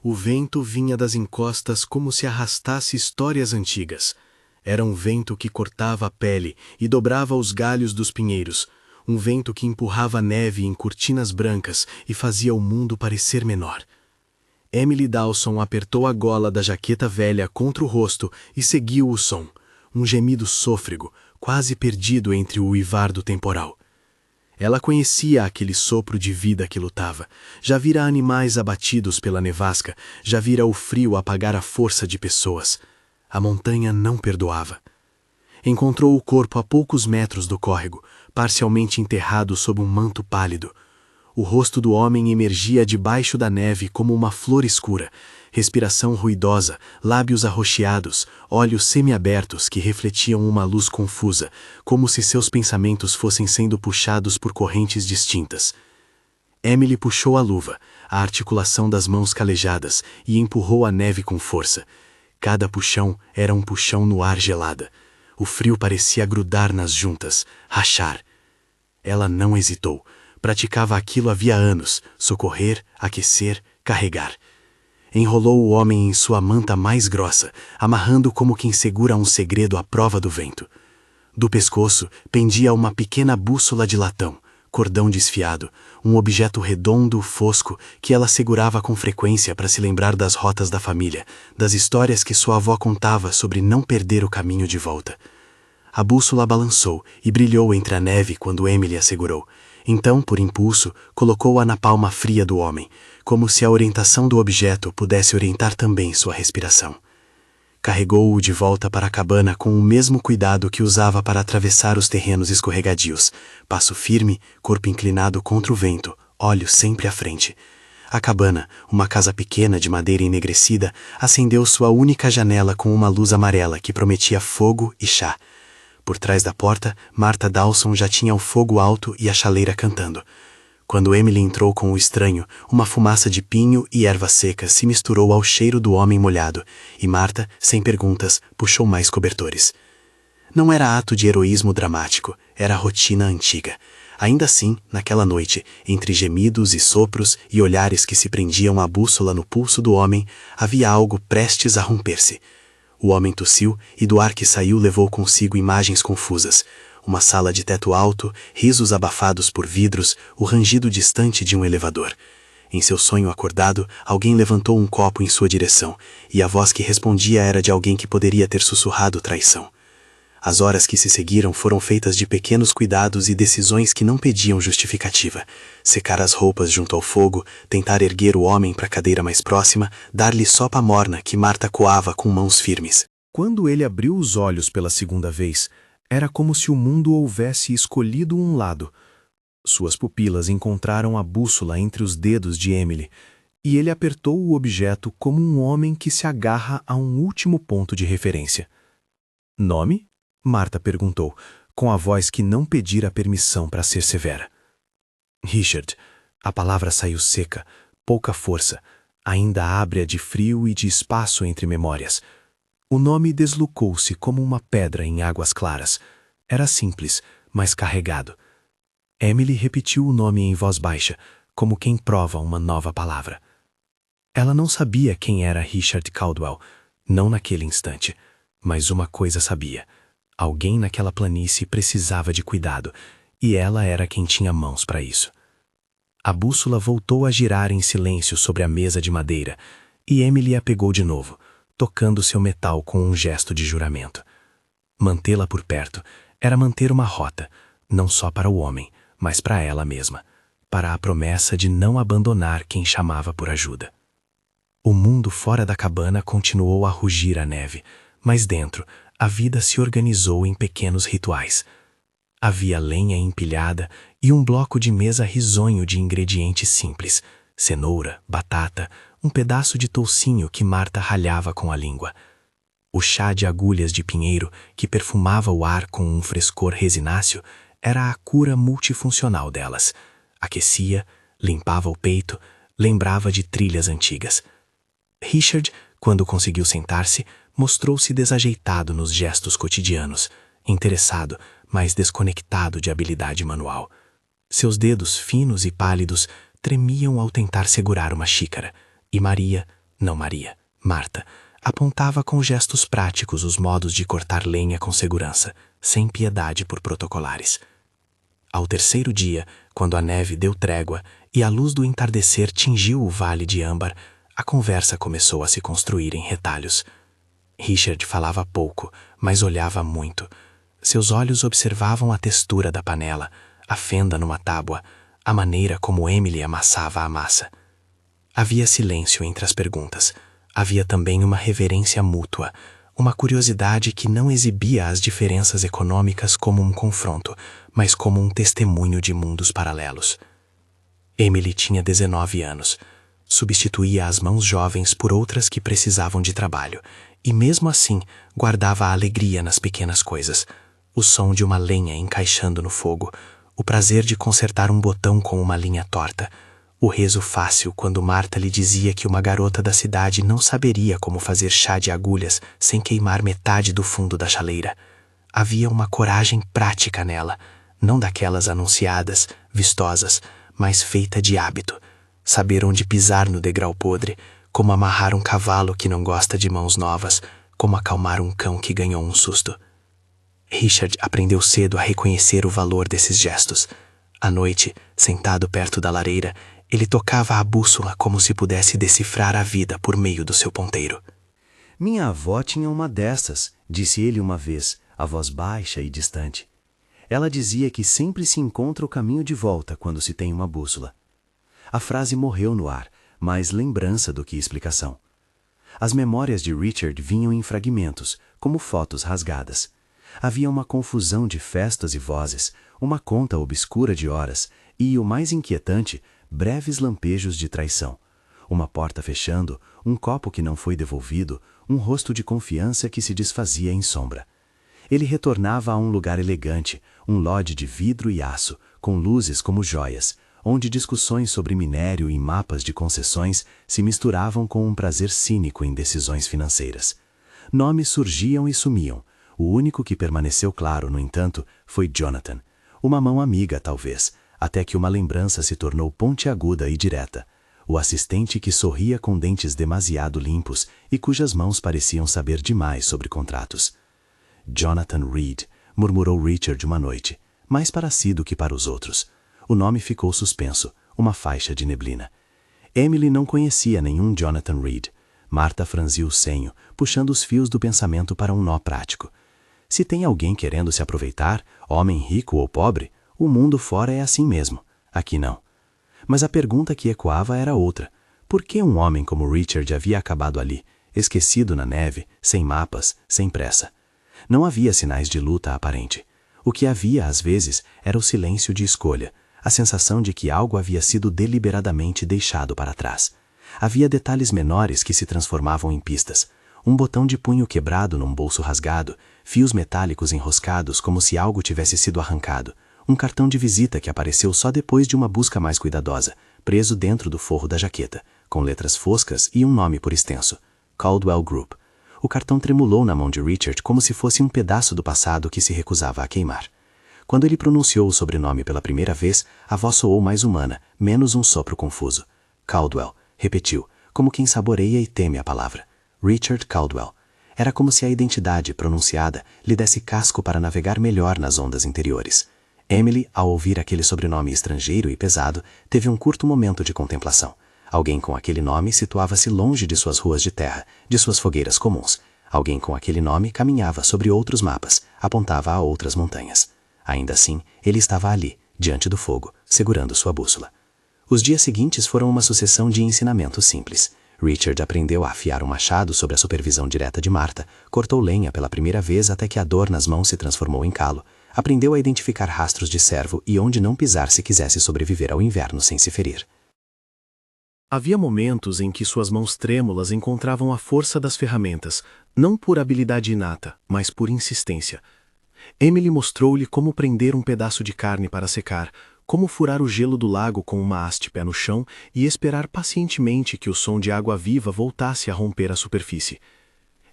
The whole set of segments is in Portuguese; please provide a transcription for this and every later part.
O vento vinha das encostas como se arrastasse histórias antigas. Era um vento que cortava a pele e dobrava os galhos dos pinheiros. Um vento que empurrava a neve em cortinas brancas e fazia o mundo parecer menor. Emily Dawson apertou a gola da jaqueta velha contra o rosto e seguiu o som. Um gemido sôfrego, quase perdido entre o uivar do temporal. Ela conhecia aquele sopro de vida que lutava. Já vira animais abatidos pela nevasca, já vira o frio apagar a força de pessoas. A montanha não perdoava. Encontrou o corpo a poucos metros do córrego, parcialmente enterrado sob um manto pálido. O rosto do homem emergia debaixo da neve como uma flor escura, respiração ruidosa, lábios arroxeados, olhos semiabertos que refletiam uma luz confusa, como se seus pensamentos fossem sendo puxados por correntes distintas. Emily puxou a luva, a articulação das mãos calejadas, e empurrou a neve com força. Cada puxão era um puxão no ar gelada. O frio parecia grudar nas juntas, rachar. Ela não hesitou. Praticava aquilo havia anos, socorrer, aquecer, carregar. Enrolou o homem em sua manta mais grossa, amarrando como quem segura um segredo à prova do vento. Do pescoço pendia uma pequena bússola de latão, cordão desfiado, um objeto redondo, fosco, que ela segurava com frequência para se lembrar das rotas da família, das histórias que sua avó contava sobre não perder o caminho de volta. A bússola balançou e brilhou entre a neve quando Emily a segurou. Então, por impulso, colocou-a na palma fria do homem, como se a orientação do objeto pudesse orientar também sua respiração. Carregou-o de volta para a cabana com o mesmo cuidado que usava para atravessar os terrenos escorregadios, passo firme, corpo inclinado contra o vento, olhos sempre à frente. A cabana, uma casa pequena de madeira enegrecida, acendeu sua única janela com uma luz amarela que prometia fogo e chá. Por trás da porta, Martha Dawson já tinha o fogo alto e a chaleira cantando. Quando Emily entrou com o estranho, uma fumaça de pinho e erva seca se misturou ao cheiro do homem molhado, e Martha, sem perguntas, puxou mais cobertores. Não era ato de heroísmo dramático, era rotina antiga. Ainda assim, naquela noite, entre gemidos e sopros e olhares que se prendiam à bússola no pulso do homem, havia algo prestes a romper-se. O homem tossiu e do ar que saiu levou consigo imagens confusas. Uma sala de teto alto, risos abafados por vidros, o rangido distante de um elevador. Em seu sonho acordado, alguém levantou um copo em sua direção, e a voz que respondia era de alguém que poderia ter sussurrado traição. As horas que se seguiram foram feitas de pequenos cuidados e decisões que não pediam justificativa. Secar as roupas junto ao fogo, tentar erguer o homem para a cadeira mais próxima, dar-lhe sopa morna que Martha coava com mãos firmes. Quando ele abriu os olhos pela segunda vez, era como se o mundo houvesse escolhido um lado. Suas pupilas encontraram a bússola entre os dedos de Emily, e ele apertou o objeto como um homem que se agarra a um último ponto de referência. Nome? Martha perguntou, com a voz que não pedira permissão para ser severa. Richard. A palavra saiu seca, pouca força, ainda ábrea de frio e de espaço entre memórias. O nome deslocou-se como uma pedra em águas claras. Era simples, mas carregado. Emily repetiu o nome em voz baixa, como quem prova uma nova palavra. Ela não sabia quem era Richard Caldwell, não naquele instante, mas uma coisa sabia. Alguém naquela planície precisava de cuidado, e ela era quem tinha mãos para isso. A bússola voltou a girar em silêncio sobre a mesa de madeira, e Emily a pegou de novo, tocando seu metal com um gesto de juramento. Mantê-la por perto era manter uma rota, não só para o homem, mas para ela mesma, para a promessa de não abandonar quem chamava por ajuda. O mundo fora da cabana continuou a rugir a neve, mas dentro, a vida se organizou em pequenos rituais. Havia lenha empilhada e um bloco de mesa risonho de ingredientes simples, cenoura, batata, um pedaço de toucinho que Martha ralhava com a língua. O chá de agulhas de pinheiro, que perfumava o ar com um frescor resináceo, era a cura multifuncional delas. Aquecia, limpava o peito, lembrava de trilhas antigas. Richard, quando conseguiu sentar-se, mostrou-se desajeitado nos gestos cotidianos, interessado, mas desconectado de habilidade manual. Seus dedos finos e pálidos tremiam ao tentar segurar uma xícara, e Maria, Não, Maria. Marta apontava com gestos práticos os modos de cortar lenha com segurança, sem piedade por protocolares. Ao terceiro dia, quando a neve deu trégua e a luz do entardecer tingiu o vale de âmbar, a conversa começou a se construir em retalhos. Richard falava pouco, mas olhava muito. Seus olhos observavam a textura da panela, a fenda numa tábua, a maneira como Emily amassava a massa. Havia silêncio entre as perguntas. Havia também uma reverência mútua, uma curiosidade que não exibia as diferenças econômicas como um confronto, mas como um testemunho de mundos paralelos. Emily tinha 19 anos. Substituía as mãos jovens por outras que precisavam de trabalho, e mesmo assim guardava a alegria nas pequenas coisas. O som de uma lenha encaixando no fogo, o prazer de consertar um botão com uma linha torta, o riso fácil quando Marta lhe dizia que uma garota da cidade não saberia como fazer chá de agulhas sem queimar metade do fundo da chaleira. Havia uma coragem prática nela, não daquelas anunciadas, vistosas, mas feita de hábito. Saber onde pisar no degrau podre, como amarrar um cavalo que não gosta de mãos novas, como acalmar um cão que ganhou um susto. Richard aprendeu cedo a reconhecer o valor desses gestos. À noite, sentado perto da lareira, ele tocava a bússola como se pudesse decifrar a vida por meio do seu ponteiro. Minha avó tinha uma dessas, disse ele uma vez, a voz baixa e distante. Ela dizia que sempre se encontra o caminho de volta quando se tem uma bússola. A frase morreu no ar, mais lembrança do que explicação. As memórias de Richard vinham em fragmentos, como fotos rasgadas. Havia uma confusão de festas e vozes, uma conta obscura de horas e, o mais inquietante, breves lampejos de traição. Uma porta fechando, um copo que não foi devolvido, um rosto de confiança que se desfazia em sombra. Ele retornava a um lugar elegante, um lodge de vidro e aço, com luzes como joias, onde discussões sobre minério e mapas de concessões se misturavam com um prazer cínico em decisões financeiras. Nomes surgiam e sumiam. O único que permaneceu claro, no entanto, foi Jonathan. Uma mão amiga, talvez, até que uma lembrança se tornou pontiaguda e direta. O assistente que sorria com dentes demasiado limpos e cujas mãos pareciam saber demais sobre contratos. Jonathan Reed, murmurou Richard uma noite, mais para si do que para os outros. O nome ficou suspenso, uma faixa de neblina. Emily não conhecia nenhum Jonathan Reed. Marta franziu o senho, puxando os fios do pensamento para um nó prático. Se tem alguém querendo se aproveitar, homem rico ou pobre, o mundo fora é assim mesmo. Aqui não. Mas a pergunta que ecoava era outra. Por que um homem como Richard havia acabado ali, esquecido na neve, sem mapas, sem pressa? Não havia sinais de luta aparente. O que havia, às vezes, era o silêncio de escolha, a sensação de que algo havia sido deliberadamente deixado para trás. Havia detalhes menores que se transformavam em pistas. Um botão de punho quebrado num bolso rasgado, fios metálicos enroscados como se algo tivesse sido arrancado, um cartão de visita que apareceu só depois de uma busca mais cuidadosa, preso dentro do forro da jaqueta, com letras foscas e um nome por extenso, Caldwell Group. O cartão tremulou na mão de Richard como se fosse um pedaço do passado que se recusava a queimar. Quando ele pronunciou o sobrenome pela primeira vez, a voz soou mais humana, menos um sopro confuso. Caldwell, repetiu, como quem saboreia e teme a palavra. Richard Caldwell. Era como se a identidade, pronunciada, lhe desse casco para navegar melhor nas ondas interiores. Emily, ao ouvir aquele sobrenome estrangeiro e pesado, teve um curto momento de contemplação. Alguém com aquele nome situava-se longe de suas ruas de terra, de suas fogueiras comuns. Alguém com aquele nome caminhava sobre outros mapas, apontava a outras montanhas. Ainda assim, ele estava ali, diante do fogo, segurando sua bússola. Os dias seguintes foram uma sucessão de ensinamentos simples. Richard aprendeu a afiar um machado sob a supervisão direta de Marta, cortou lenha pela primeira vez até que a dor nas mãos se transformou em calo, aprendeu a identificar rastros de cervo e onde não pisar se quisesse sobreviver ao inverno sem se ferir. Havia momentos em que suas mãos trêmulas encontravam a força das ferramentas, não por habilidade inata, mas por insistência. Emily mostrou-lhe como prender um pedaço de carne para secar, como furar o gelo do lago com uma haste pé no chão e esperar pacientemente que o som de água viva voltasse a romper a superfície.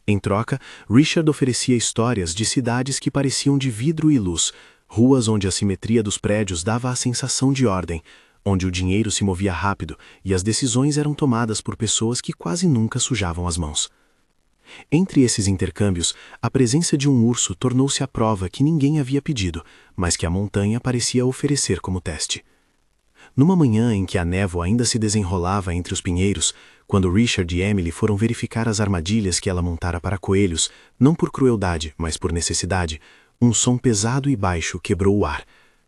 Em troca, Richard oferecia histórias de cidades que pareciam de vidro e luz, ruas onde a simetria dos prédios dava a sensação de ordem, onde o dinheiro se movia rápido e as decisões eram tomadas por pessoas que quase nunca sujavam as mãos. Entre esses intercâmbios, a presença de um urso tornou-se a prova que ninguém havia pedido, mas que a montanha parecia oferecer como teste. Numa manhã em que a névoa ainda se desenrolava entre os pinheiros, quando Richard e Emily foram verificar as armadilhas que ela montara para coelhos, não por crueldade, mas por necessidade, um som pesado e baixo quebrou o ar,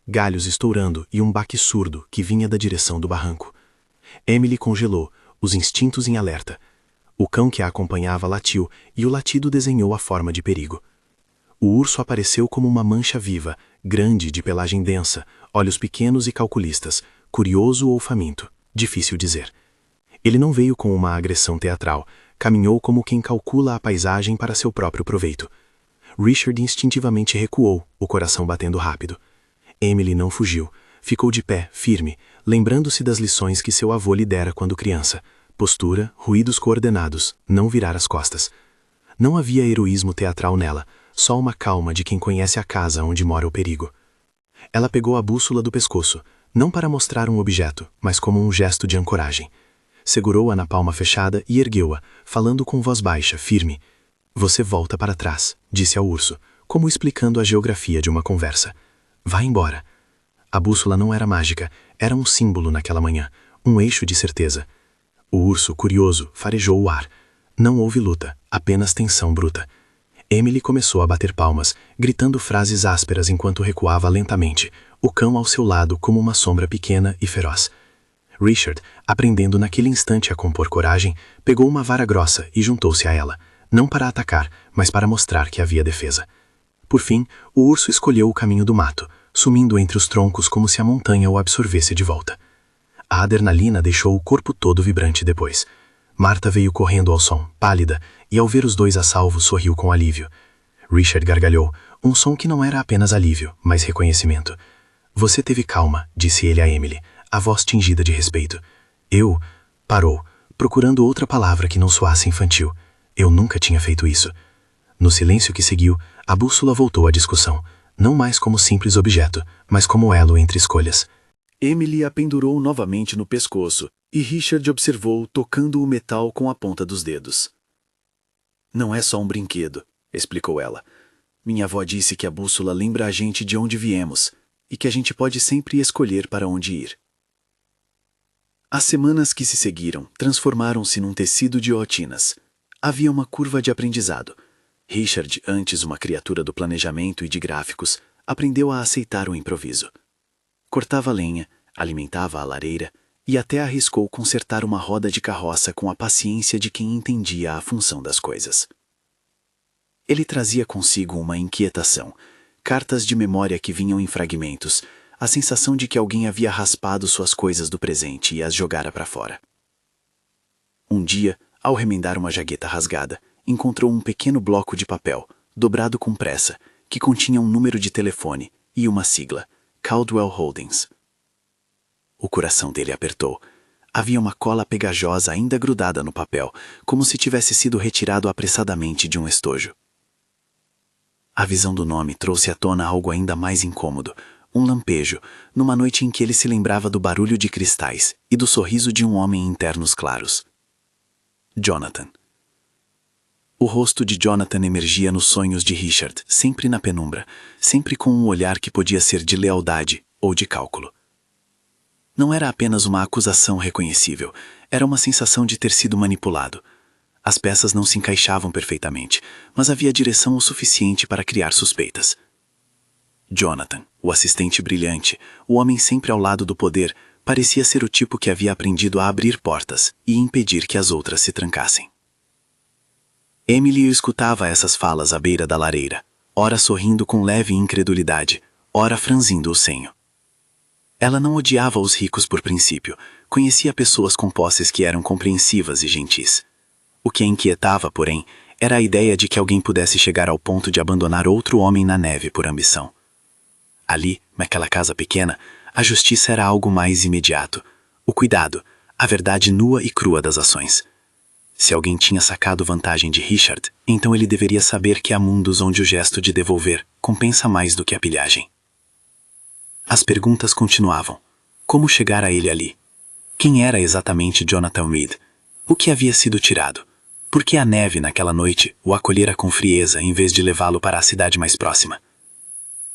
galhos estourando e um baque surdo que vinha da direção do barranco. Emily congelou, os instintos em alerta. O cão que a acompanhava latiu e o latido desenhou a forma de perigo. O urso apareceu como uma mancha viva, grande, de pelagem densa, olhos pequenos e calculistas, curioso ou faminto, difícil dizer. Ele não veio com uma agressão teatral, caminhou como quem calcula a paisagem para seu próprio proveito. Richard instintivamente recuou, o coração batendo rápido. Emily não fugiu, ficou de pé, firme, lembrando-se das lições que seu avô lhe dera quando criança. Postura, ruídos coordenados, não virar as costas. Não havia heroísmo teatral nela, só uma calma de quem conhece a casa onde mora o perigo. Ela pegou a bússola do pescoço, não para mostrar um objeto, mas como um gesto de ancoragem. Segurou-a na palma fechada e ergueu-a, falando com voz baixa, firme. Você volta para trás, disse ao urso, como explicando a geografia de uma conversa. Vá embora. A bússola não era mágica, era um símbolo naquela manhã, um eixo de certeza. O urso, curioso, farejou o ar. Não houve luta, apenas tensão bruta. Emily começou a bater palmas, gritando frases ásperas enquanto recuava lentamente, o cão ao seu lado como uma sombra pequena e feroz. Richard, aprendendo naquele instante a compor coragem, pegou uma vara grossa e juntou-se a ela, não para atacar, mas para mostrar que havia defesa. Por fim, o urso escolheu o caminho do mato, sumindo entre os troncos como se a montanha o absorvesse de volta. A adrenalina deixou o corpo todo vibrante depois. Marta veio correndo ao som, pálida, e ao ver os dois a salvo sorriu com alívio. Richard gargalhou, um som que não era apenas alívio, mas reconhecimento. Você teve calma, disse ele a Emily, a voz tingida de respeito. Eu... Parou, procurando outra palavra que não soasse infantil. Eu nunca tinha feito isso. No silêncio que seguiu, a bússola voltou à discussão, não mais como simples objeto, mas como elo entre escolhas. Emily a pendurou novamente no pescoço, e Richard observou tocando o metal com a ponta dos dedos. Não é só um brinquedo, explicou ela. Minha avó disse que a bússola lembra a gente de onde viemos, e que a gente pode sempre escolher para onde ir. As semanas que se seguiram transformaram-se num tecido de rotinas. Havia uma curva de aprendizado. Richard, antes uma criatura do planejamento e de gráficos, aprendeu a aceitar o improviso. Cortava lenha, alimentava a lareira e até arriscou consertar uma roda de carroça com a paciência de quem entendia a função das coisas. Ele trazia consigo uma inquietação, cartas de memória que vinham em fragmentos, a sensação de que alguém havia raspado suas coisas do presente e as jogara para fora. Um dia, ao remendar uma jaqueta rasgada, encontrou um pequeno bloco de papel, dobrado com pressa, que continha um número de telefone e uma sigla, Caldwell Holdings. O coração dele apertou. Havia uma cola pegajosa ainda grudada no papel, como se tivesse sido retirado apressadamente de um estojo. A visão do nome trouxe à tona algo ainda mais incômodo, um lampejo, numa noite em que ele se lembrava do barulho de cristais e do sorriso de um homem em ternos claros. Jonathan. O rosto de Jonathan emergia nos sonhos de Richard, sempre na penumbra, sempre com um olhar que podia ser de lealdade ou de cálculo. Não era apenas uma acusação reconhecível, era uma sensação de ter sido manipulado. As peças não se encaixavam perfeitamente, mas havia direção o suficiente para criar suspeitas. Jonathan, o assistente brilhante, o homem sempre ao lado do poder, parecia ser o tipo que havia aprendido a abrir portas e impedir que as outras se trancassem. Emily escutava essas falas à beira da lareira, ora sorrindo com leve incredulidade, ora franzindo o senho. Ela não odiava os ricos por princípio, conhecia pessoas com posses que eram compreensivas e gentis. O que a inquietava, porém, era a ideia de que alguém pudesse chegar ao ponto de abandonar outro homem na neve por ambição. Ali, naquela casa pequena, a justiça era algo mais imediato, o cuidado, a verdade nua e crua das ações. Se alguém tinha sacado vantagem de Richard, então ele deveria saber que há mundos onde o gesto de devolver compensa mais do que a pilhagem. As perguntas continuavam. Como chegar a ele ali? Quem era exatamente Jonathan Reed? O que havia sido tirado? Por que a neve naquela noite o acolhera com frieza em vez de levá-lo para a cidade mais próxima?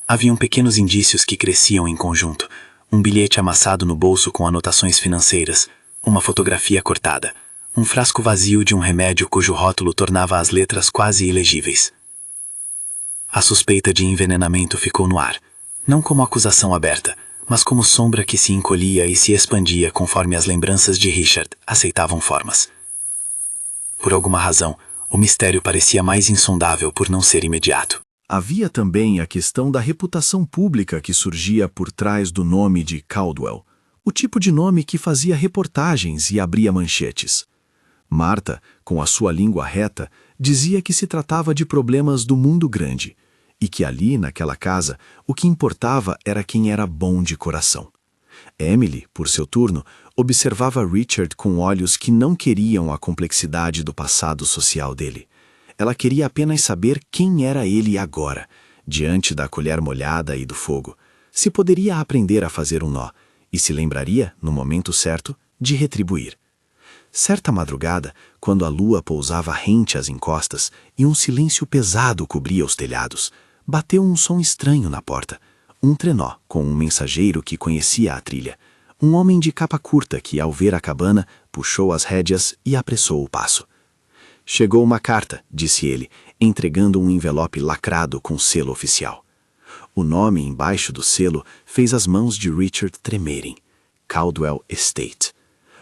Haviam pequenos indícios que cresciam em conjunto. Um bilhete amassado no bolso com anotações financeiras, uma fotografia cortada, um frasco vazio de um remédio cujo rótulo tornava as letras quase ilegíveis. A suspeita de envenenamento ficou no ar, não como acusação aberta, mas como sombra que se encolhia e se expandia conforme as lembranças de Richard aceitavam formas. Por alguma razão, o mistério parecia mais insondável por não ser imediato. Havia também a questão da reputação pública que surgia por trás do nome de Caldwell, o tipo de nome que fazia reportagens e abria manchetes. Martha, com a sua língua reta, dizia que se tratava de problemas do mundo grande, e que ali, naquela casa, o que importava era quem era bom de coração. Emily, por seu turno, observava Richard com olhos que não queriam a complexidade do passado social dele. Ela queria apenas saber quem era ele agora, diante da colher molhada e do fogo, se poderia aprender a fazer um nó, e se lembraria, no momento certo, de retribuir. Certa madrugada, quando a lua pousava rente às encostas e um silêncio pesado cobria os telhados, bateu um som estranho na porta. Um trenó com um mensageiro que conhecia a trilha. Um homem de capa curta que, ao ver a cabana, puxou as rédeas e apressou o passo. Chegou uma carta, disse ele, entregando um envelope lacrado com selo oficial. O nome embaixo do selo fez as mãos de Richard tremerem. Caldwell Estate.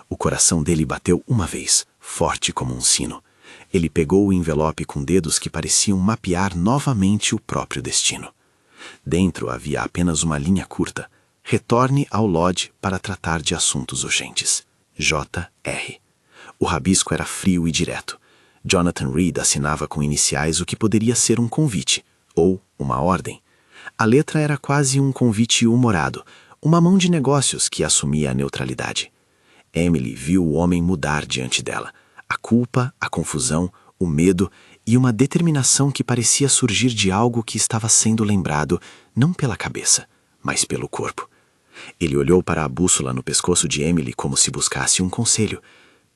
O coração dele bateu uma vez, forte como um sino. Ele pegou o envelope com dedos que pareciam mapear novamente o próprio destino. Dentro havia apenas uma linha curta. Retorne ao Lodge para tratar de assuntos urgentes. J.R. O rabisco era frio e direto. Jonathan Reed assinava com iniciais o que poderia ser um convite, ou uma ordem. A letra era quase um convite humorado, uma mão de negócios que assumia a neutralidade. Emily viu o homem mudar diante dela. A culpa, a confusão, o medo e uma determinação que parecia surgir de algo que estava sendo lembrado não pela cabeça, mas pelo corpo. Ele olhou para a bússola no pescoço de Emily como se buscasse um conselho.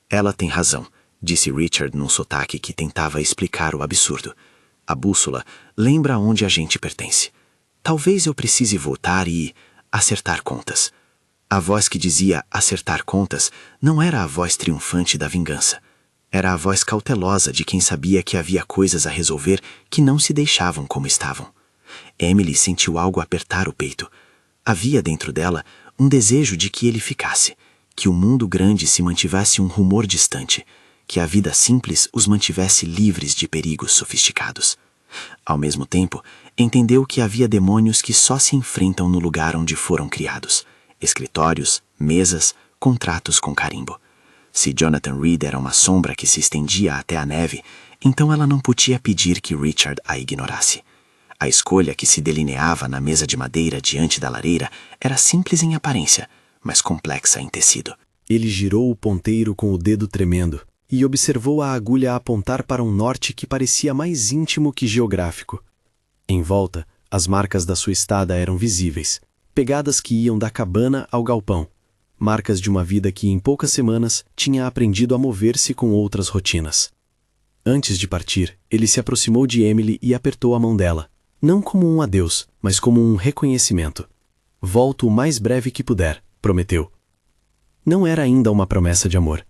Ela tem razão, disse Richard num sotaque que tentava explicar o absurdo. A bússola lembra onde a gente pertence. Talvez eu precise voltar e acertar contas. A voz que dizia acertar contas não era a voz triunfante da vingança. Era a voz cautelosa de quem sabia que havia coisas a resolver que não se deixavam como estavam. Emily sentiu algo apertar o peito. Havia dentro dela um desejo de que ele ficasse, que o mundo grande se mantivesse um rumor distante, que a vida simples os mantivesse livres de perigos sofisticados. Ao mesmo tempo, entendeu que havia demônios que só se enfrentam no lugar onde foram criados. Escritórios, mesas, contratos com carimbo. Se Jonathan Reed era uma sombra que se estendia até a neve, então ela não podia pedir que Richard a ignorasse. A escolha que se delineava na mesa de madeira diante da lareira era simples em aparência, mas complexa em tecido. Ele girou o ponteiro com o dedo tremendo e observou a agulha apontar para um norte que parecia mais íntimo que geográfico. Em volta, as marcas da sua estada eram visíveis, pegadas que iam da cabana ao galpão, marcas de uma vida que em poucas semanas tinha aprendido a mover-se com outras rotinas. Antes de partir, ele se aproximou de Emily e apertou a mão dela, não como um adeus, mas como um reconhecimento. Volto o mais breve que puder, prometeu. Não era ainda uma promessa de amor.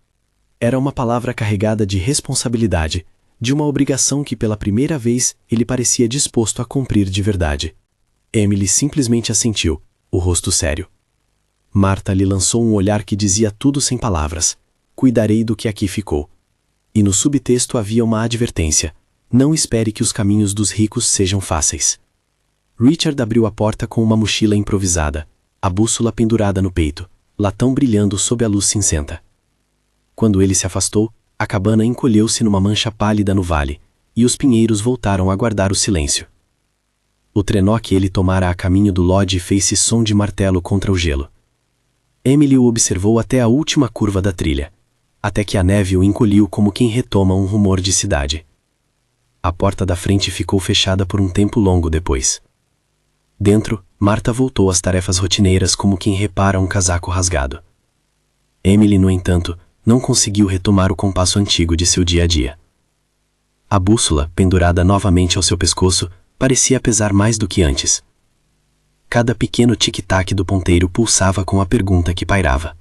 Era uma palavra carregada de responsabilidade, de uma obrigação que pela primeira vez ele parecia disposto a cumprir de verdade. Emily simplesmente assentiu, o rosto sério. Martha lhe lançou um olhar que dizia tudo sem palavras. Cuidarei do que aqui ficou. E no subtexto havia uma advertência. Não espere que os caminhos dos ricos sejam fáceis. Richard abriu a porta com uma mochila improvisada, a bússola pendurada no peito, latão brilhando sob a luz cinzenta. Quando ele se afastou, a cabana encolheu-se numa mancha pálida no vale, e os pinheiros voltaram a guardar o silêncio. O trenó que ele tomara a caminho do lodge fez-se som de martelo contra o gelo. Emily o observou até a última curva da trilha, até que a neve o encolheu como quem retoma um rumor de cidade. A porta da frente ficou fechada por um tempo longo depois. Dentro, Marta voltou às tarefas rotineiras como quem repara um casaco rasgado. Emily, no entanto, não conseguiu retomar o compasso antigo de seu dia a dia. A bússola, pendurada novamente ao seu pescoço, parecia pesar mais do que antes. Cada pequeno tic-tac do ponteiro pulsava com a pergunta que pairava.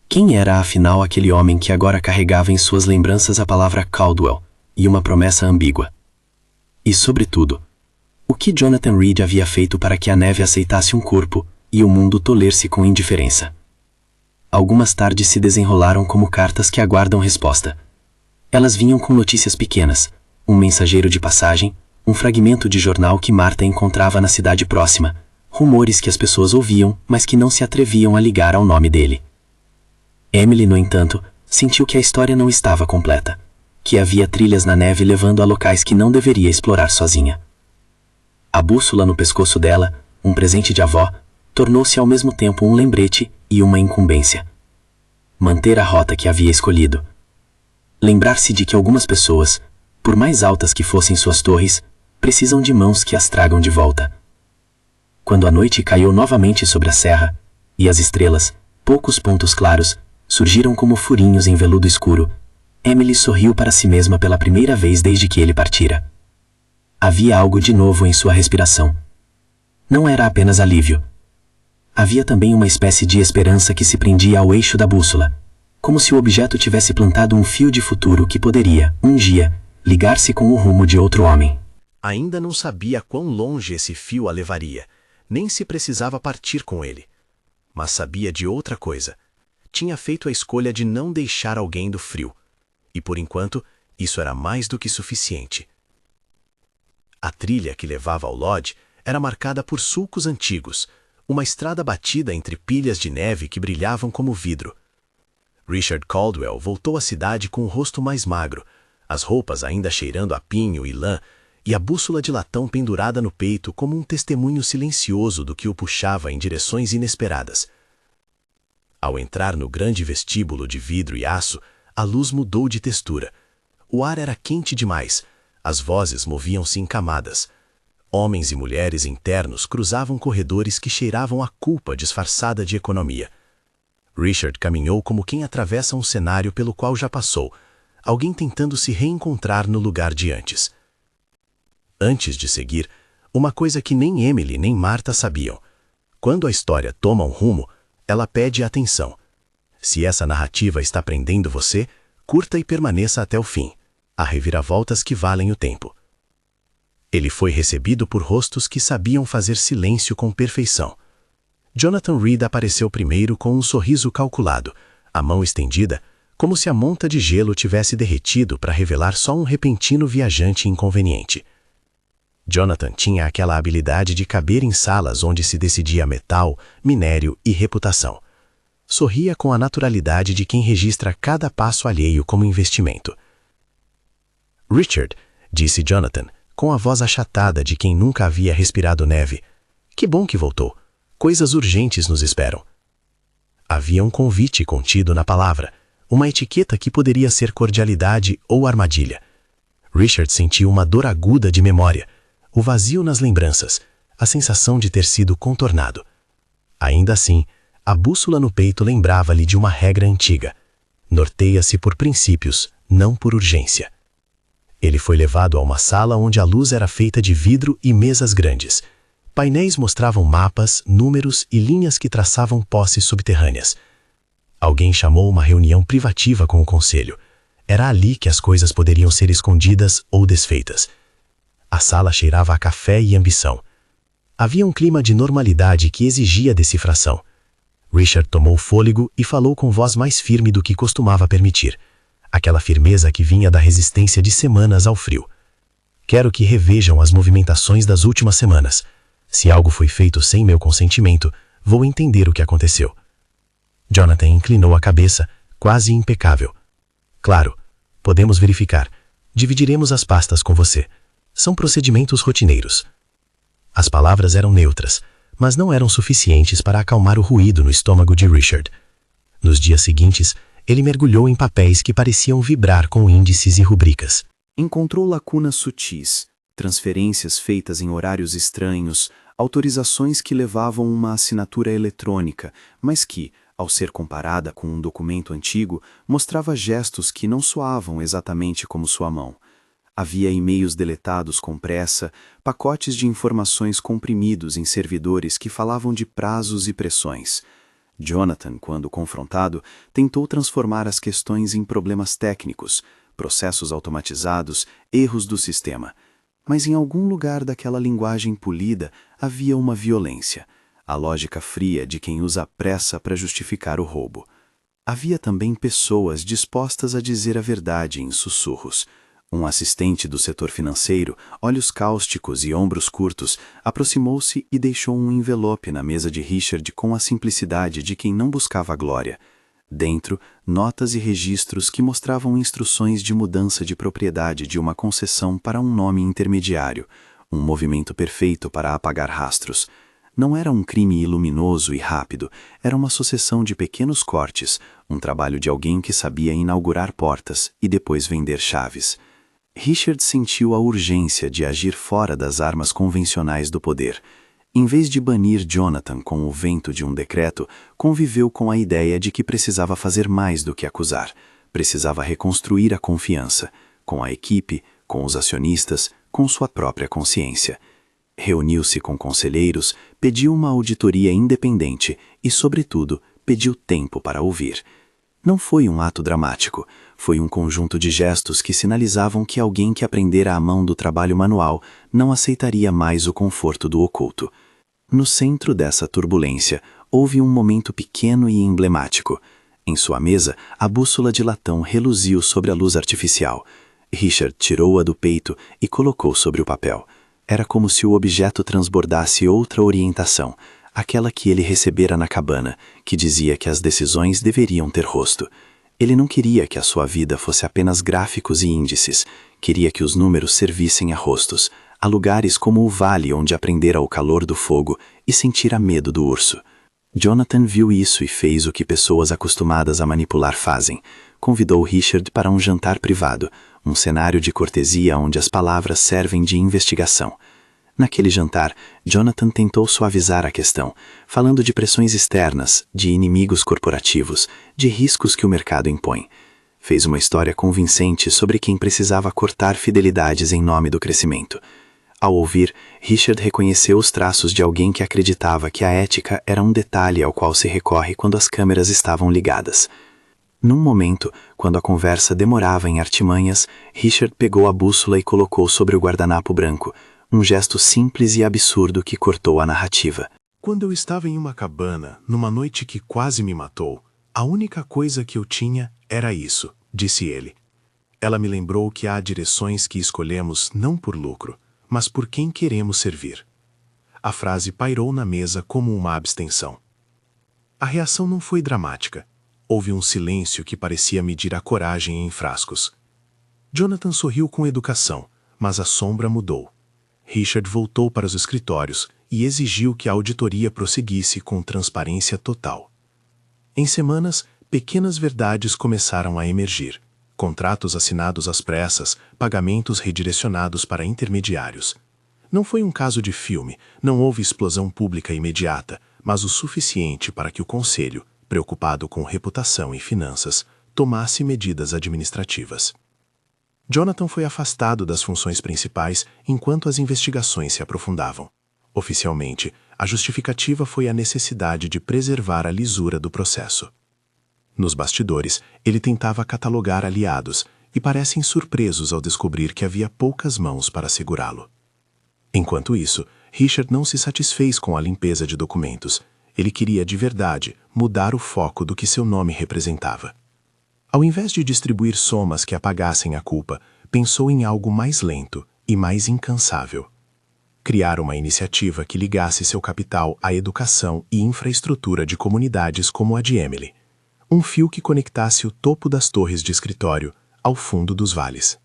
Quem era afinal aquele homem que agora carregava em suas lembranças a palavra Caldwell e uma promessa ambígua? E, sobretudo, o que Jonathan Reed havia feito para que a neve aceitasse um corpo e o mundo toler-se com indiferença? Algumas tardes se desenrolaram como cartas que aguardam resposta. Elas vinham com notícias pequenas, um mensageiro de passagem, um fragmento de jornal que Marta encontrava na cidade próxima, rumores que as pessoas ouviam, mas que não se atreviam a ligar ao nome dele. Emily, no entanto, sentiu que a história não estava completa, que havia trilhas na neve levando a locais que não deveria explorar sozinha. A bússola no pescoço dela, um presente de avó, tornou-se ao mesmo tempo um lembrete e uma incumbência. Manter a rota que havia escolhido. Lembrar-se de que algumas pessoas, por mais altas que fossem suas torres, precisam de mãos que as tragam de volta. Quando a noite caiu novamente sobre a serra, e as estrelas, poucos pontos claros, surgiram como furinhos em veludo escuro, Emily sorriu para si mesma pela primeira vez desde que ele partira. Havia algo de novo em sua respiração. Não era apenas alívio. Havia também uma espécie de esperança que se prendia ao eixo da bússola, como se o objeto tivesse plantado um fio de futuro que poderia, um dia, ligar-se com o rumo de outro homem. Ainda não sabia quão longe esse fio a levaria, nem se precisava partir com ele. Mas sabia de outra coisa. Tinha feito a escolha de não deixar alguém do frio. E por enquanto, isso era mais do que suficiente. A trilha que levava ao lodge era marcada por sulcos antigos, uma estrada batida entre pilhas de neve que brilhavam como vidro. Richard Caldwell voltou à cidade com o rosto mais magro, as roupas ainda cheirando a pinho e lã, e a bússola de latão pendurada no peito como um testemunho silencioso do que o puxava em direções inesperadas. Ao entrar no grande vestíbulo de vidro e aço, a luz mudou de textura. O ar era quente demais, as vozes moviam-se em camadas. Homens e mulheres internos cruzavam corredores que cheiravam a culpa disfarçada de economia. Richard caminhou como quem atravessa um cenário pelo qual já passou, alguém tentando se reencontrar no lugar de antes. Antes de seguir, uma coisa que nem Emily nem Marta sabiam. Quando a história toma um rumo, ela pede atenção. Se essa narrativa está prendendo você, curta e permaneça até o fim. Há reviravoltas que valem o tempo. Ele foi recebido por rostos que sabiam fazer silêncio com perfeição. Jonathan Reed apareceu primeiro com um sorriso calculado, a mão estendida, como se a monta de gelo tivesse derretido para revelar só um repentino viajante inconveniente. Jonathan tinha aquela habilidade de caber em salas onde se decidia metal, minério e reputação. Sorria com a naturalidade de quem registra cada passo alheio como investimento. "Richard", disse Jonathan, com a voz achatada de quem nunca havia respirado neve. "Que bom que voltou. Coisas urgentes nos esperam." Havia um convite contido na palavra, uma etiqueta que poderia ser cordialidade ou armadilha. Richard sentiu uma dor aguda de memória, o vazio nas lembranças, a sensação de ter sido contornado. Ainda assim, a bússola no peito lembrava-lhe de uma regra antiga: norteia-se por princípios, não por urgência. Ele foi levado a uma sala onde a luz era feita de vidro e mesas grandes. Painéis mostravam mapas, números e linhas que traçavam posses subterrâneas. Alguém chamou uma reunião privativa com o conselho. Era ali que as coisas poderiam ser escondidas ou desfeitas. A sala cheirava a café e ambição. Havia um clima de normalidade que exigia decifração. Richard tomou fôlego e falou com voz mais firme do que costumava permitir. Aquela firmeza que vinha da resistência de semanas ao frio. "Quero que revejam as movimentações das últimas semanas. Se algo foi feito sem meu consentimento, vou entender o que aconteceu." Jonathan inclinou a cabeça, quase impecável. "Claro, podemos verificar. Dividiremos as pastas com você. São procedimentos rotineiros." As palavras eram neutras, mas não eram suficientes para acalmar o ruído no estômago de Richard. Nos dias seguintes, ele mergulhou em papéis que pareciam vibrar com índices e rubricas. Encontrou lacunas sutis, transferências feitas em horários estranhos, autorizações que levavam uma assinatura eletrônica, mas que, ao ser comparada com um documento antigo, mostrava gestos que não soavam exatamente como sua mão. Havia e-mails deletados com pressa, pacotes de informações comprimidos em servidores que falavam de prazos e pressões. Jonathan, quando confrontado, tentou transformar as questões em problemas técnicos, processos automatizados, erros do sistema. Mas em algum lugar daquela linguagem polida havia uma violência, a lógica fria de quem usa a pressa para justificar o roubo. Havia também pessoas dispostas a dizer a verdade em sussurros. Um assistente do setor financeiro, olhos cáusticos e ombros curtos, aproximou-se e deixou um envelope na mesa de Richard com a simplicidade de quem não buscava a glória. Dentro, notas e registros que mostravam instruções de mudança de propriedade de uma concessão para um nome intermediário, um movimento perfeito para apagar rastros. Não era um crime iluminoso e rápido, era uma sucessão de pequenos cortes, um trabalho de alguém que sabia inaugurar portas e depois vender chaves. Richard sentiu a urgência de agir fora das armas convencionais do poder. Em vez de banir Jonathan com o vento de um decreto, conviveu com a ideia de que precisava fazer mais do que acusar. Precisava reconstruir a confiança, com a equipe, com os acionistas, com sua própria consciência. Reuniu-se com conselheiros, pediu uma auditoria independente e, sobretudo, pediu tempo para ouvir. Não foi um ato dramático, foi um conjunto de gestos que sinalizavam que alguém que aprendera a mão do trabalho manual não aceitaria mais o conforto do oculto. No centro dessa turbulência, houve um momento pequeno e emblemático. Em sua mesa, a bússola de latão reluziu sobre a luz artificial. Richard tirou-a do peito e colocou sobre o papel. Era como se o objeto transbordasse outra orientação, aquela que ele recebera na cabana, que dizia que as decisões deveriam ter rosto. Ele não queria que a sua vida fosse apenas gráficos e índices, queria que os números servissem a rostos, a lugares como o vale onde aprendera o calor do fogo e sentira medo do urso. Jonathan viu isso e fez o que pessoas acostumadas a manipular fazem. Convidou Richard para um jantar privado, um cenário de cortesia onde as palavras servem de investigação. Naquele jantar, Jonathan tentou suavizar a questão, falando de pressões externas, de inimigos corporativos, de riscos que o mercado impõe. Fez uma história convincente sobre quem precisava cortar fidelidades em nome do crescimento. Ao ouvir, Richard reconheceu os traços de alguém que acreditava que a ética era um detalhe ao qual se recorre quando as câmeras estavam ligadas. Num momento, quando a conversa demorava em artimanhas, Richard pegou a bússola e colocou sobre o guardanapo branco, um gesto simples e absurdo que cortou a narrativa. Quando eu estava em uma cabana, numa noite que quase me matou, a única coisa que eu tinha era isso, disse ele. Ela me lembrou que há direções que escolhemos não por lucro, mas por quem queremos servir. A frase pairou na mesa como uma abstenção. A reação não foi dramática. Houve um silêncio que parecia medir a coragem em frascos. Jonathan sorriu com educação, mas a sombra mudou. Richard voltou para os escritórios e exigiu que a auditoria prosseguisse com transparência total. Em semanas, pequenas verdades começaram a emergir. Contratos assinados às pressas, pagamentos redirecionados para intermediários. Não foi um caso de filme, não houve explosão pública imediata, mas o suficiente para que o conselho, preocupado com reputação e finanças, tomasse medidas administrativas. Jonathan foi afastado das funções principais enquanto as investigações se aprofundavam. Oficialmente, a justificativa foi a necessidade de preservar a lisura do processo. Nos bastidores, ele tentava catalogar aliados e parecem surpresos ao descobrir que havia poucas mãos para segurá-lo. Enquanto isso, Richard não se satisfez com a limpeza de documentos. Ele queria de verdade mudar o foco do que seu nome representava. Ao invés de distribuir somas que apagassem a culpa, pensou em algo mais lento e mais incansável. Criar uma iniciativa que ligasse seu capital à educação e infraestrutura de comunidades como a de Emily. Um fio que conectasse o topo das torres de escritório ao fundo dos vales.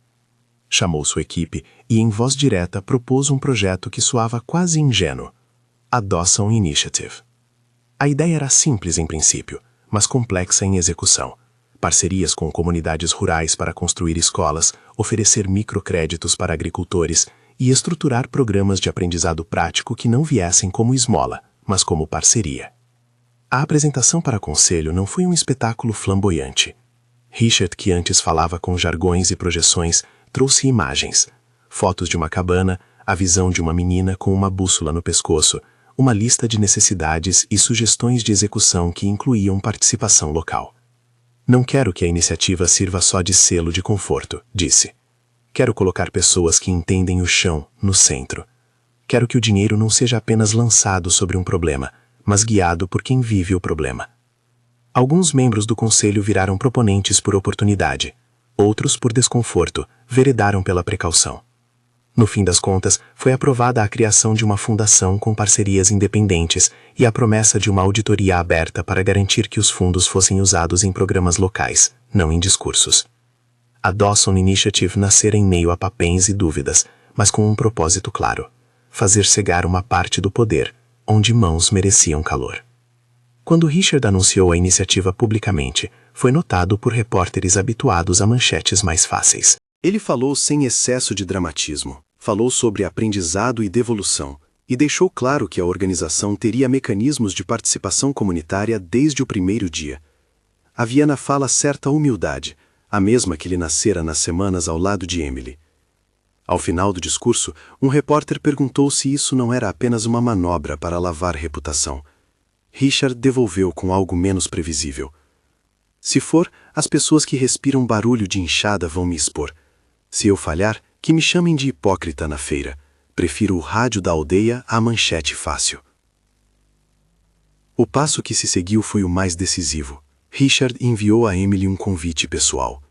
Chamou sua equipe e, em voz direta, propôs um projeto que soava quase ingênuo: a Dawson Initiative. A ideia era simples em princípio, mas complexa em execução. Parcerias com comunidades rurais para construir escolas, oferecer microcréditos para agricultores, e estruturar programas de aprendizado prático que não viessem como esmola, mas como parceria. A apresentação para conselho não foi um espetáculo flamboyante. Richard, que antes falava com jargões e projeções, trouxe imagens, fotos de uma cabana, a visão de uma menina com uma bússola no pescoço, uma lista de necessidades e sugestões de execução que incluíam participação local. Não quero que a iniciativa sirva só de selo de conforto, disse. Quero colocar pessoas que entendem o chão no centro. Quero que o dinheiro não seja apenas lançado sobre um problema, mas guiado por quem vive o problema. Alguns membros do conselho viraram proponentes por oportunidade, outros por desconforto, veredaram pela precaução. No fim das contas, foi aprovada a criação de uma fundação com parcerias independentes e a promessa de uma auditoria aberta para garantir que os fundos fossem usados em programas locais, não em discursos. A Dawson Initiative nascera em meio a papéis e dúvidas, mas com um propósito claro: fazer cegar uma parte do poder, onde mãos mereciam calor. Quando Richard anunciou a iniciativa publicamente, foi notado por repórteres habituados a manchetes mais fáceis. Ele falou sem excesso de dramatismo, falou sobre aprendizado e devolução, e deixou claro que a organização teria mecanismos de participação comunitária desde o primeiro dia. Havia na fala certa humildade, a mesma que lhe nascera nas semanas ao lado de Emily. Ao final do discurso, um repórter perguntou se isso não era apenas uma manobra para lavar reputação. Richard devolveu com algo menos previsível. Se for, as pessoas que respiram barulho de enxada vão me expor. Se eu falhar, que me chamem de hipócrita na feira. Prefiro o rádio da aldeia à manchete fácil. O passo que se seguiu foi o mais decisivo. Richard enviou a Emily um convite pessoal.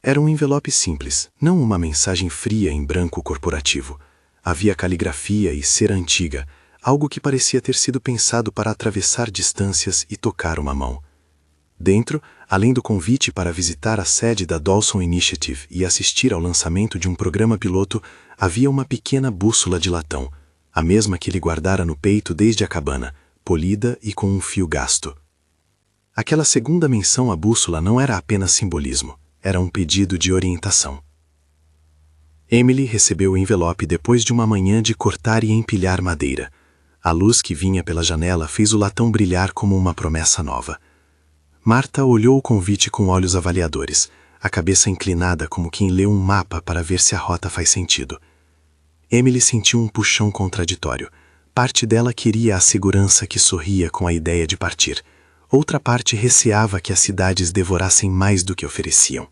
Era um envelope simples, não uma mensagem fria em branco corporativo. Havia caligrafia e cera antiga, algo que parecia ter sido pensado para atravessar distâncias e tocar uma mão. Dentro, além do convite para visitar a sede da Dawson Initiative e assistir ao lançamento de um programa piloto, havia uma pequena bússola de latão, a mesma que ele guardara no peito desde a cabana, polida e com um fio gasto. Aquela segunda menção à bússola não era apenas simbolismo, era um pedido de orientação. Emily recebeu o envelope depois de uma manhã de cortar e empilhar madeira. A luz que vinha pela janela fez o latão brilhar como uma promessa nova. Marta olhou o convite com olhos avaliadores, a cabeça inclinada como quem lê um mapa para ver se a rota faz sentido. Emily sentiu um puxão contraditório. Parte dela queria a segurança que sorria com a ideia de partir. Outra parte receava que as cidades devorassem mais do que ofereciam.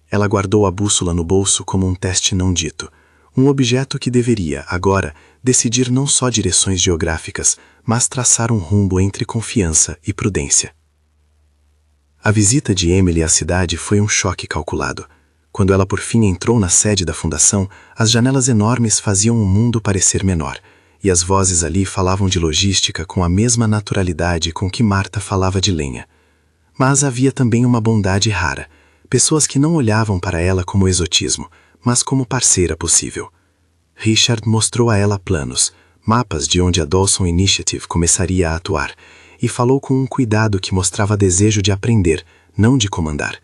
Ela guardou a bússola no bolso como um teste não dito, um objeto que deveria, agora, decidir não só direções geográficas, mas traçar um rumbo entre confiança e prudência. A visita de Emily à cidade foi um choque calculado. Quando ela por fim entrou na sede da fundação, as janelas enormes faziam o mundo parecer menor, e as vozes ali falavam de logística com a mesma naturalidade com que Marta falava de lenha. Mas havia também uma bondade rara, pessoas que não olhavam para ela como exotismo, mas como parceira possível. Richard mostrou a ela planos, mapas de onde a Dawson Initiative começaria a atuar, e falou com um cuidado que mostrava desejo de aprender, não de comandar.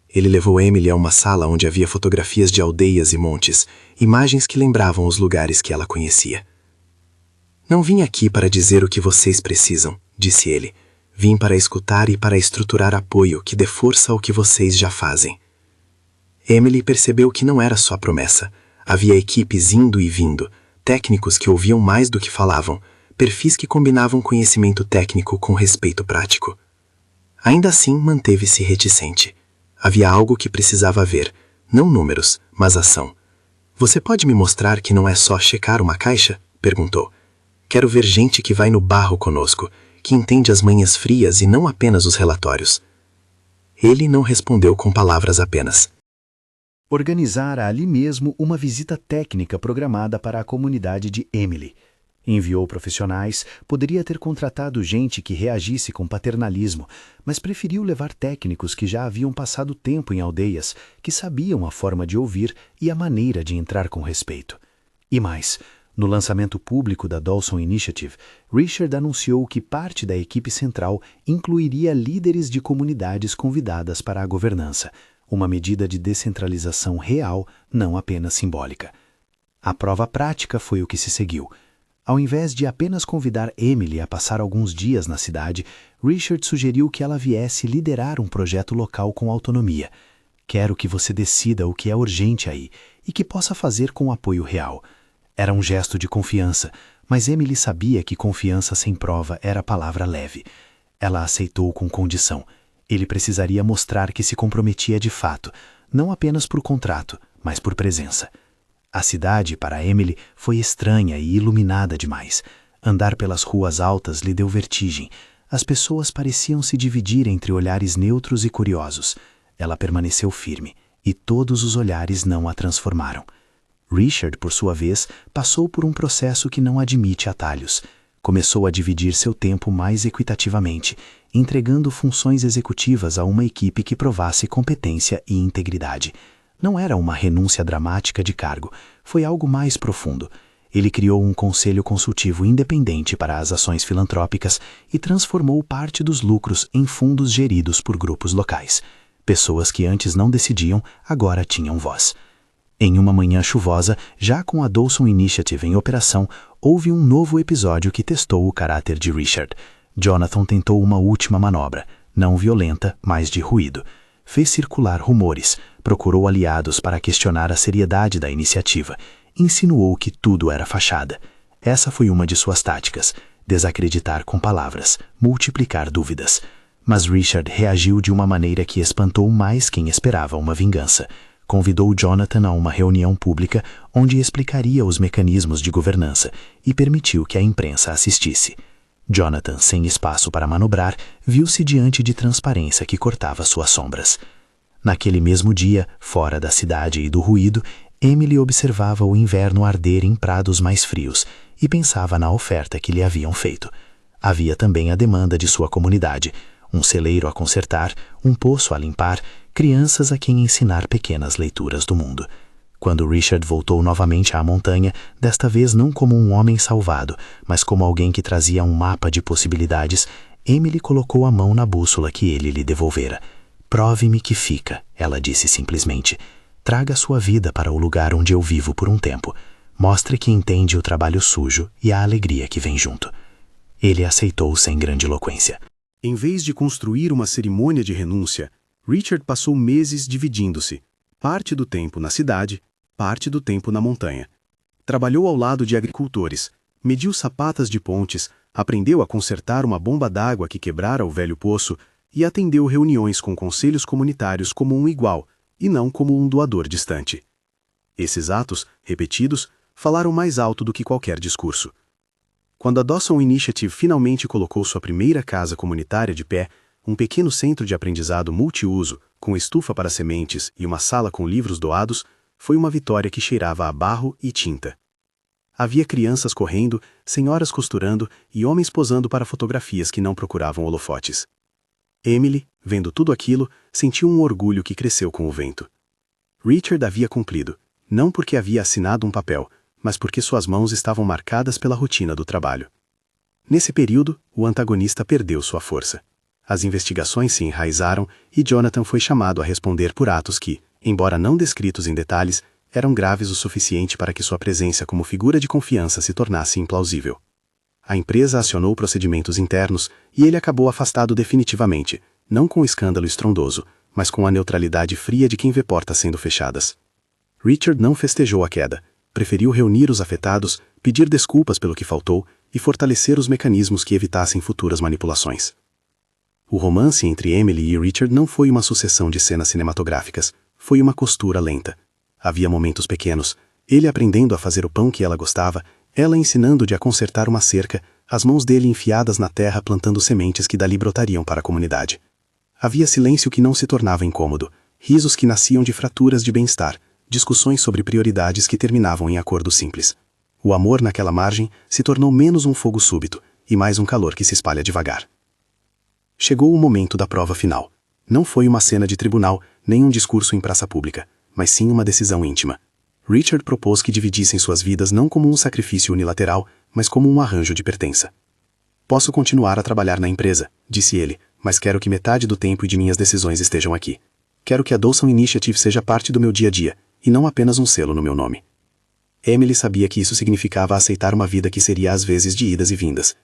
Ele levou Emily a uma sala onde havia fotografias de aldeias e montes, imagens que lembravam os lugares que ela conhecia. Não vim aqui para dizer o que vocês precisam, disse ele. Vim para escutar e para estruturar apoio que dê força ao que vocês já fazem. Emily percebeu que não era só promessa. Havia equipes indo e vindo, técnicos que ouviam mais do que falavam, perfis que combinavam conhecimento técnico com respeito prático. Ainda assim, manteve-se reticente. Havia algo que precisava ver, não números, mas ação. Você pode me mostrar que não é só checar uma caixa? Perguntou. Quero ver gente que vai no barro conosco, que entende as manhas frias e não apenas os relatórios. Ele não respondeu com palavras apenas. Organizara ali mesmo uma visita técnica programada para a comunidade de Emily. Enviou profissionais, poderia ter contratado gente que reagisse com paternalismo, mas preferiu levar técnicos que já haviam passado tempo em aldeias, que sabiam a forma de ouvir e a maneira de entrar com respeito. E mais, no lançamento público da Dawson Initiative, Richard anunciou que parte da equipe central incluiria líderes de comunidades convidadas para a governança, uma medida de descentralização real, não apenas simbólica. A prova prática foi o que se seguiu. Ao invés de apenas convidar Emily a passar alguns dias na cidade, Richard sugeriu que ela viesse liderar um projeto local com autonomia. Quero que você decida o que é urgente aí e que possa fazer com apoio real. Era um gesto de confiança, mas Emily sabia que confiança sem prova era palavra leve. Ela aceitou com condição. Ele precisaria mostrar que se comprometia de fato, não apenas por contrato, mas por presença. A cidade, para Emily, foi estranha e iluminada demais. Andar pelas ruas altas lhe deu vertigem. As pessoas pareciam se dividir entre olhares neutros e curiosos. Ela permaneceu firme, e todos os olhares não a transformaram. Richard, por sua vez, passou por um processo que não admite atalhos. Começou a dividir seu tempo mais equitativamente, entregando funções executivas a uma equipe que provasse competência e integridade. Não era uma renúncia dramática de cargo, foi algo mais profundo. Ele criou um conselho consultivo independente para as ações filantrópicas e transformou parte dos lucros em fundos geridos por grupos locais. Pessoas que antes não decidiam, agora tinham voz. Em uma manhã chuvosa, já com a Dawson Initiative em operação, houve um novo episódio que testou o caráter de Richard. Jonathan tentou uma última manobra, não violenta, mas de ruído. Fez circular rumores, procurou aliados para questionar a seriedade da iniciativa, insinuou que tudo era fachada. Essa foi uma de suas táticas, desacreditar com palavras, multiplicar dúvidas. Mas Richard reagiu de uma maneira que espantou mais quem esperava uma vingança. Convidou Jonathan a uma reunião pública onde explicaria os mecanismos de governança e permitiu que a imprensa assistisse. Jonathan, sem espaço para manobrar, viu-se diante de transparência que cortava suas sombras. Naquele mesmo dia, fora da cidade e do ruído, Emily observava o inverno arder em prados mais frios e pensava na oferta que lhe haviam feito. Havia também a demanda de sua comunidade, um celeiro a consertar, um poço a limpar, crianças a quem ensinar pequenas leituras do mundo. Quando Richard voltou novamente à montanha, desta vez não como um homem salvado, mas como alguém que trazia um mapa de possibilidades, Emily colocou a mão na bússola que ele lhe devolvera. "Prove-me que fica", ela disse simplesmente. "Traga sua vida para o lugar onde eu vivo por um tempo. Mostre que entende o trabalho sujo e a alegria que vem junto." Ele aceitou sem grandiloquência. Em vez de construir uma cerimônia de renúncia, Richard passou meses dividindo-se, parte do tempo na cidade, parte do tempo na montanha. Trabalhou ao lado de agricultores, mediu sapatas de pontes, aprendeu a consertar uma bomba d'água que quebrara o velho poço e atendeu reuniões com conselhos comunitários como um igual, e não como um doador distante. Esses atos, repetidos, falaram mais alto do que qualquer discurso. Quando a Dawson Initiative finalmente colocou sua primeira casa comunitária de pé, um pequeno centro de aprendizado multiuso, com estufa para sementes e uma sala com livros doados, foi uma vitória que cheirava a barro e tinta. Havia crianças correndo, senhoras costurando e homens posando para fotografias que não procuravam holofotes. Emily, vendo tudo aquilo, sentiu um orgulho que cresceu com o vento. Richard havia cumprido, não porque havia assinado um papel, mas porque suas mãos estavam marcadas pela rotina do trabalho. Nesse período, o antagonista perdeu sua força. As investigações se enraizaram e Jonathan foi chamado a responder por atos que, embora não descritos em detalhes, eram graves o suficiente para que sua presença como figura de confiança se tornasse implausível. A empresa acionou procedimentos internos e ele acabou afastado definitivamente, não com escândalo estrondoso, mas com a neutralidade fria de quem vê portas sendo fechadas. Richard não festejou a queda, preferiu reunir os afetados, pedir desculpas pelo que faltou e fortalecer os mecanismos que evitassem futuras manipulações. O romance entre Emily e Richard não foi uma sucessão de cenas cinematográficas, foi uma costura lenta. Havia momentos pequenos, ele aprendendo a fazer o pão que ela gostava, ela ensinando-lhe a consertar uma cerca, as mãos dele enfiadas na terra plantando sementes que dali brotariam para a comunidade. Havia silêncio que não se tornava incômodo, risos que nasciam de fraturas de bem-estar, discussões sobre prioridades que terminavam em acordos simples. O amor naquela margem se tornou menos um fogo súbito e mais um calor que se espalha devagar. Chegou o momento da prova final. Não foi uma cena de tribunal, nem um discurso em praça pública, mas sim uma decisão íntima. Richard propôs que dividissem suas vidas não como um sacrifício unilateral, mas como um arranjo de pertença. "Posso continuar a trabalhar na empresa", disse ele, "mas quero que metade do tempo e de minhas decisões estejam aqui. Quero que a Dawson Initiative seja parte do meu dia a dia, e não apenas um selo no meu nome." Emily sabia que isso significava aceitar uma vida que seria às vezes de idas e vindas.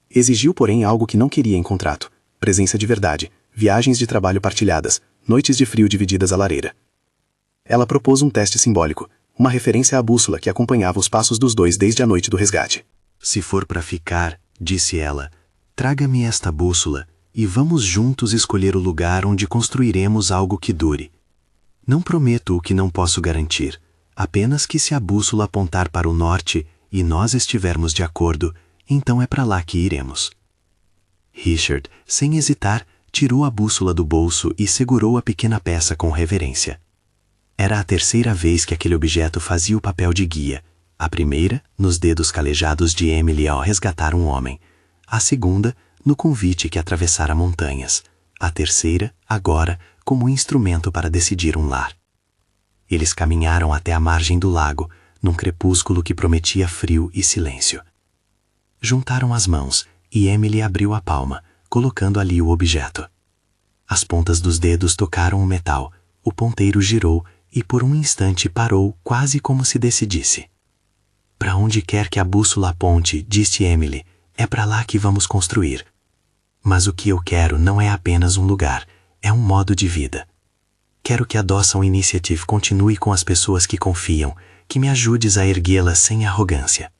Exigiu, porém, algo que não queria em contrato: presença de verdade, viagens de trabalho partilhadas, noites de frio divididas à lareira. Ela propôs um teste simbólico, uma referência à bússola que acompanhava os passos dos dois desde a noite do resgate. Se for para ficar, disse ela, traga-me esta bússola e vamos juntos escolher o lugar onde construiremos algo que dure. Não prometo o que não posso garantir, apenas que se a bússola apontar para o norte e nós estivermos de acordo, então é para lá que iremos. Richard, sem hesitar, tirou a bússola do bolso e segurou a pequena peça com reverência. Era a terceira vez que aquele objeto fazia o papel de guia. A primeira, nos dedos calejados de Emily ao resgatar um homem. A segunda, no convite que atravessara montanhas. A terceira, agora, como instrumento para decidir um lar. Eles caminharam até a margem do lago, num crepúsculo que prometia frio e silêncio. Juntaram as mãos e Emily abriu a palma, colocando ali o objeto. As pontas dos dedos tocaram o metal, o ponteiro girou e por um instante parou, quase como se decidisse. Para onde quer que a bússola aponte, disse Emily, é para lá que vamos construir. Mas o que eu quero não é apenas um lugar, é um modo de vida. Quero que a Dawson Initiative continue com as pessoas que confiam, que me ajudes a erguê-la sem arrogância.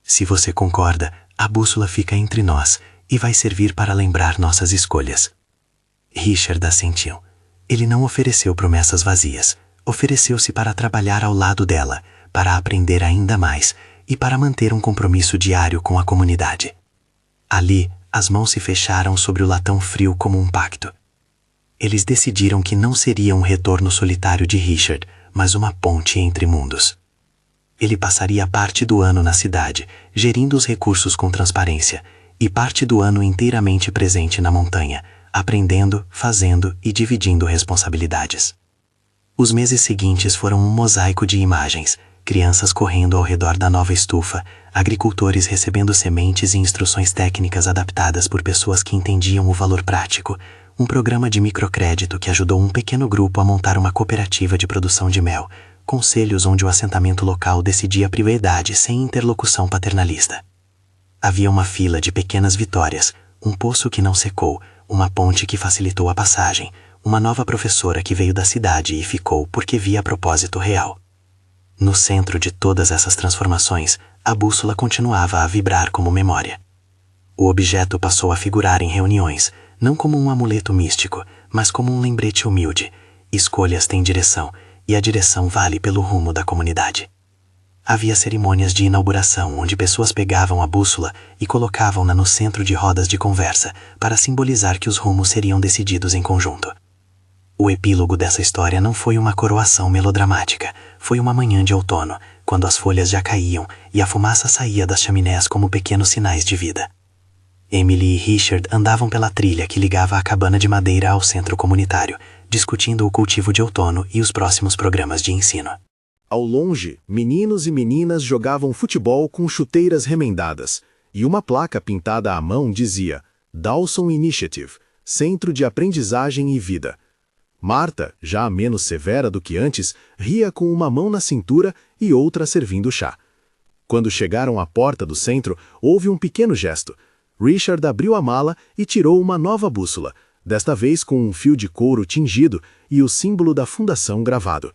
Se você concorda, a bússola fica entre nós e vai servir para lembrar nossas escolhas. Richard assentiu. Ele não ofereceu promessas vazias. Ofereceu-se para trabalhar ao lado dela, para aprender ainda mais e para manter um compromisso diário com a comunidade. Ali, as mãos se fecharam sobre o latão frio como um pacto. Eles decidiram que não seria um retorno solitário de Richard, mas uma ponte entre mundos. Ele passaria parte do ano na cidade, gerindo os recursos com transparência, e parte do ano inteiramente presente na montanha, aprendendo, fazendo e dividindo responsabilidades. Os meses seguintes foram um mosaico de imagens, crianças correndo ao redor da nova estufa, agricultores recebendo sementes e instruções técnicas adaptadas por pessoas que entendiam o valor prático, um programa de microcrédito que ajudou um pequeno grupo a montar uma cooperativa de produção de mel, conselhos onde o assentamento local decidia a prioridade sem interlocução paternalista. Havia uma fila de pequenas vitórias, um poço que não secou, uma ponte que facilitou a passagem, uma nova professora que veio da cidade e ficou porque via propósito real. No centro de todas essas transformações, a bússola continuava a vibrar como memória. O objeto passou a figurar em reuniões, não como um amuleto místico, mas como um lembrete humilde. Escolhas têm direção, e a direção vale pelo rumo da comunidade. Havia cerimônias de inauguração onde pessoas pegavam a bússola e colocavam-na no centro de rodas de conversa para simbolizar que os rumos seriam decididos em conjunto. O epílogo dessa história não foi uma coroação melodramática, foi uma manhã de outono, quando as folhas já caíam e a fumaça saía das chaminés como pequenos sinais de vida. Emily e Richard andavam pela trilha que ligava a cabana de madeira ao centro comunitário, discutindo o cultivo de outono e os próximos programas de ensino. Ao longe, meninos e meninas jogavam futebol com chuteiras remendadas, e uma placa pintada à mão dizia Dawson Initiative, Centro de Aprendizagem e Vida. Marta, já menos severa do que antes, ria com uma mão na cintura e outra servindo chá. Quando chegaram à porta do centro, houve um pequeno gesto. Richard abriu a mala e tirou uma nova bússola, desta vez com um fio de couro tingido e o símbolo da fundação gravado.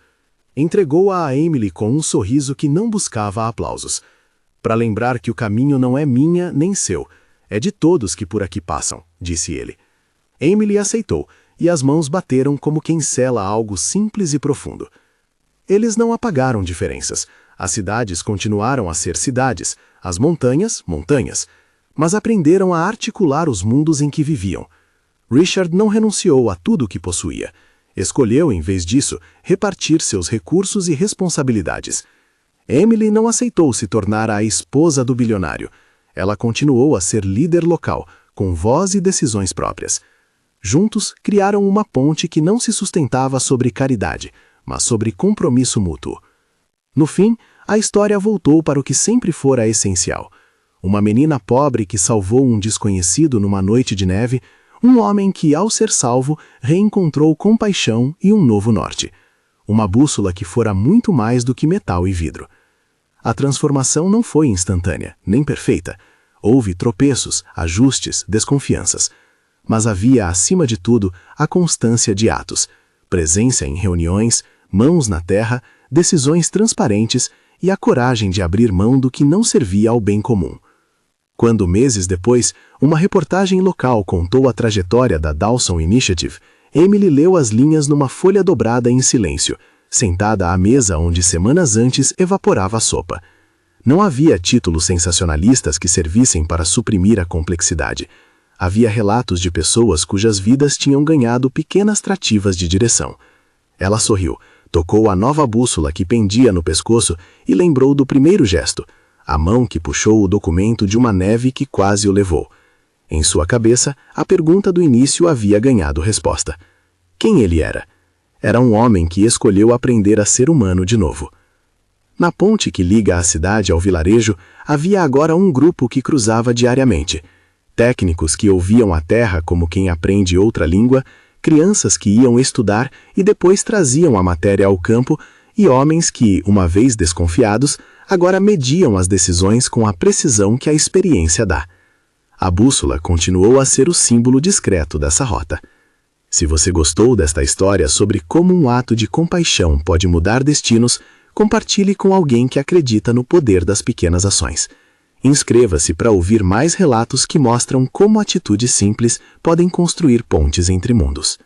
Entregou-a a Emily com um sorriso que não buscava aplausos. Para lembrar que o caminho não é minha nem seu, é de todos que por aqui passam, disse ele. Emily aceitou, e as mãos bateram como quem sela algo simples e profundo. Eles não apagaram diferenças. As cidades continuaram a ser cidades, as montanhas, montanhas, mas aprenderam a articular os mundos em que viviam. Richard não renunciou a tudo o que possuía. Escolheu, em vez disso, repartir seus recursos e responsabilidades. Emily não aceitou se tornar a esposa do bilionário. Ela continuou a ser líder local, com voz e decisões próprias. Juntos, criaram uma ponte que não se sustentava sobre caridade, mas sobre compromisso mútuo. No fim, a história voltou para o que sempre fora essencial. Uma menina pobre que salvou um desconhecido numa noite de neve, um homem que, ao ser salvo, reencontrou compaixão e um novo norte. Uma bússola que fora muito mais do que metal e vidro. A transformação não foi instantânea, nem perfeita. Houve tropeços, ajustes, desconfianças. Mas havia, acima de tudo, a constância de atos, presença em reuniões, mãos na terra, decisões transparentes e a coragem de abrir mão do que não servia ao bem comum. Quando, meses depois, uma reportagem local contou a trajetória da Dawson Initiative, Emily leu as linhas numa folha dobrada em silêncio, sentada à mesa onde semanas antes evaporava a sopa. Não havia títulos sensacionalistas que servissem para suprimir a complexidade. Havia relatos de pessoas cujas vidas tinham ganhado pequenas trativas de direção. Ela sorriu, tocou a nova bússola que pendia no pescoço e lembrou do primeiro gesto, a mão que puxou o documento de uma neve que quase o levou. Em sua cabeça, a pergunta do início havia ganhado resposta. Quem ele era? Era um homem que escolheu aprender a ser humano de novo. Na ponte que liga a cidade ao vilarejo, havia agora um grupo que cruzava diariamente. Técnicos que ouviam a terra como quem aprende outra língua, crianças que iam estudar e depois traziam a matéria ao campo, e homens que, uma vez desconfiados, agora mediam as decisões com a precisão que a experiência dá. A bússola continuou a ser o símbolo discreto dessa rota. Se você gostou desta história sobre como um ato de compaixão pode mudar destinos, compartilhe com alguém que acredita no poder das pequenas ações. Inscreva-se para ouvir mais relatos que mostram como atitudes simples podem construir pontes entre mundos.